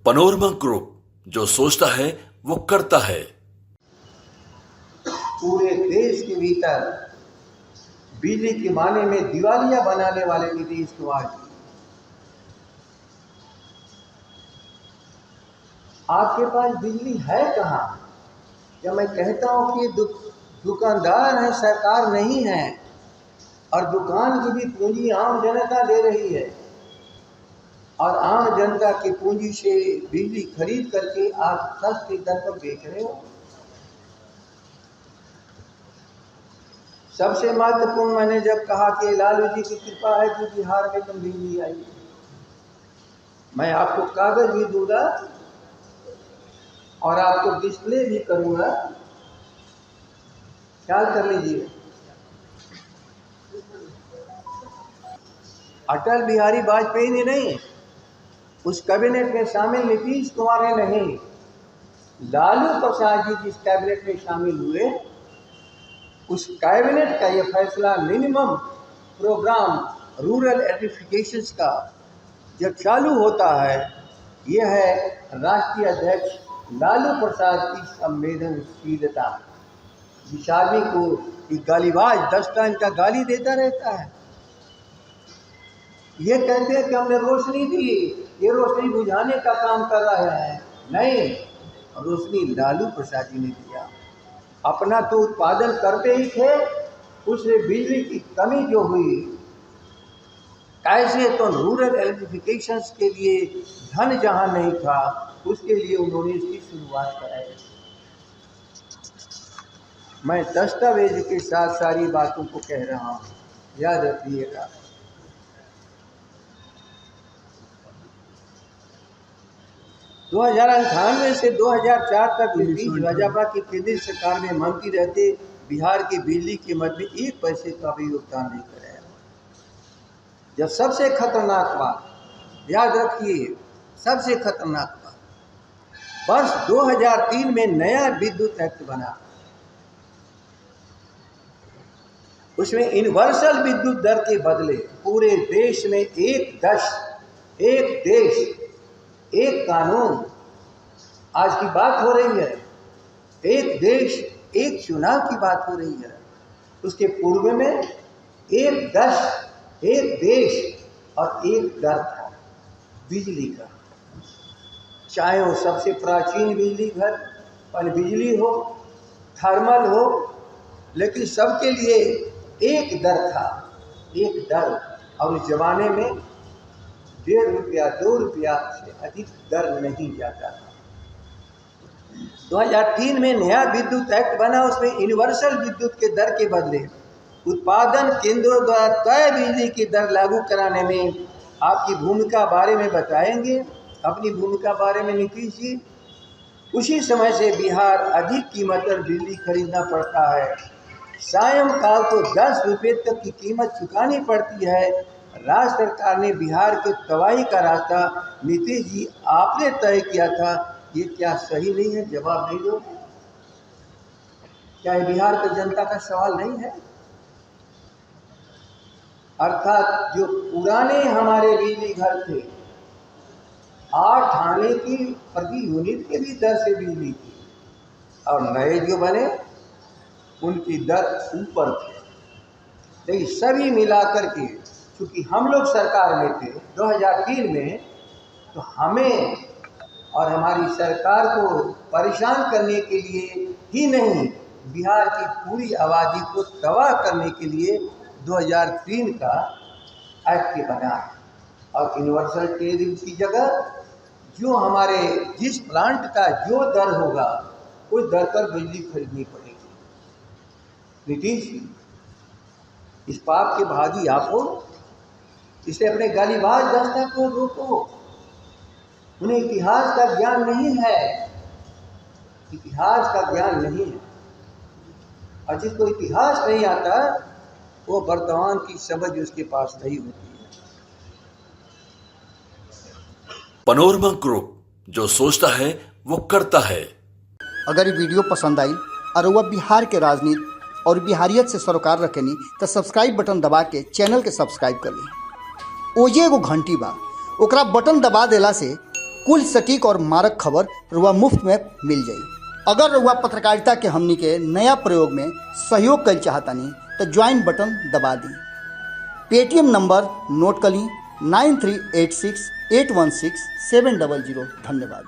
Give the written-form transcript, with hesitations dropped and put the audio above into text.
Panorama group, जो सोचता है वो करता है। पूरे देश के भीतर बिजली के माने में दिवालिया बनाने वाले नीतीश कुमार जी, आपके पास बिजली है कहाँ? जब मैं कहता हूँ कि दुकानदार है, सरकार नहीं है, और दुकान की भी पूंजी आम जनता दे रही है, और आम जनता की पूंजी से बिजली खरीद करके आप सस्ती दर पर बेच रहे हो। सबसे महत्वपूर्ण मैंने जब कहा कि लालू जी की कृपा है कि बिहार में तुम बिजली आई, मैं आपको कागज भी दूंगा और आपको डिस्प्ले भी करूंगा, ख्याल कर लीजिए। अटल बिहारी वाजपेयी ने नहीं, उस कैबिनेट में शामिल नीतीश कुमार ने नहीं, लालू प्रसाद जी जिस कैबिनेट में शामिल हुए, उस कैबिनेट का यह फैसला मिनिमम प्रोग्राम रूरल इलेक्ट्रिफिकेशन का जब चालू होता है, यह है राष्ट्रीय अध्यक्ष लालू प्रसाद की संवेदनशीलता। जिस आदमी को एक गालीबाज 10 टाइम का गाली देता रहता है, ये कहते हैं कि हमने रोशनी दी, ये रोशनी बुझाने का काम कर रहा है। नहीं, रोशनी लालू प्रसाद जी ने दिया। अपना तो उत्पादन करते ही थे, उससे बिजली की कमी जो हुई, कैसे तो रूरल इलेक्ट्रिफिकेशन के लिए धन जहां नहीं था, उसके लिए उन्होंने इसकी शुरुआत कराई। मैं दस्तावेज के साथ सारी बातों को कह रहा हूँ, याद रखिएगा। दो 1998 से 2004 तक नीतीश भाजपा की केंद्र सरकार में मंत्री रहते बिहार की बिजली कीमत में 1 पैसे का भी योगदान नहीं कराया। जब सबसे खतरनाक बात, याद रखिए, सबसे खतरनाक बात, वर्ष 2003 में नया विद्युत एक्ट बना, उसमें यूनिवर्सल विद्युत दर के बदले पूरे देश में एक देश एक कानून, आज की बात हो रही है, एक देश एक चुनाव की बात हो रही है। उसके पूर्व में एक देश और एक दर था बिजली का, चाहे वो सबसे प्राचीन बिजली घर पनबिजली हो, थर्मल हो, लेकिन सबके लिए एक दर था, एक दर। और उस जमाने में 1.5 रुपया 2 रुपया से अधिक दर नहीं जाता था। 2003 में नया विद्युत एक्ट बना, उसमें यूनिवर्सल विद्युत के दर के बदले उत्पादन केंद्रों द्वारा तय बिजली की दर लागू कराने में आपकी भूमिका बारे में बताएंगे, अपनी भूमिका बारे में नीतीश जी। उसी समय से बिहार अधिक कीमत पर बिजली खरीदना पड़ता है, सायंकाल को 10 रुपये तक की कीमत चुकानी पड़ती है। राज्य सरकार ने बिहार के तबाही का रास्ता नीतीश जी आपने तय किया था, ये क्या सही नहीं है? जवाब नहीं दो। क्या ये बिहार की जनता का सवाल नहीं है? अर्थात जो पुराने हमारे बिजली घर थे, 8 आने की प्रति यूनिट के भी दर से बिजली थी, और नए जो बने उनकी दर ऊपर थी। लेकिन सभी मिलाकर के, क्योंकि हम लोग सरकार में थे 2003 में, तो हमें और हमारी सरकार को परेशान करने के लिए ही नहीं, बिहार की पूरी आबादी को तबाह करने के लिए 2003 का एक्ट बना है। और यूनिवर्सल टेरिफ की जगह जो हमारे जिस प्लांट का जो दर होगा, उस दर पर बिजली खरीदनी पड़ेगी। नीतीश जी, इस पाप के भागी आप हो, इसे अपने गालीबाज दस्ता को रोको। उन्हें इतिहास का ज्ञान नहीं है, इतिहास का ज्ञान नहीं है, और जिसको इतिहास नहीं आता वो वर्तमान की समझ उसके पास नहीं होती है। पनोरमा ग्रुप, जो सोचता है वो करता है। अगर ये वीडियो पसंद आई और वह बिहार के राजनीति और बिहारियत से सरोकार रखेनी तो सब्सक्राइब बटन दबा के चैनल के सब्सक्राइब कर ली। ओजे एगो घंटी बा, ओकरा बटन दबा देला से कुल सटीक और मारक खबर रुआ मुफ्त में मिल जाई। अगर रुआ पत्रकारिता के हमनी के नया प्रयोग में सहयोग कर चाहतानी तो ज्वाइन बटन दबा दी। पेटीएम नंबर नोट कर ली 9386816700। धन्यवाद।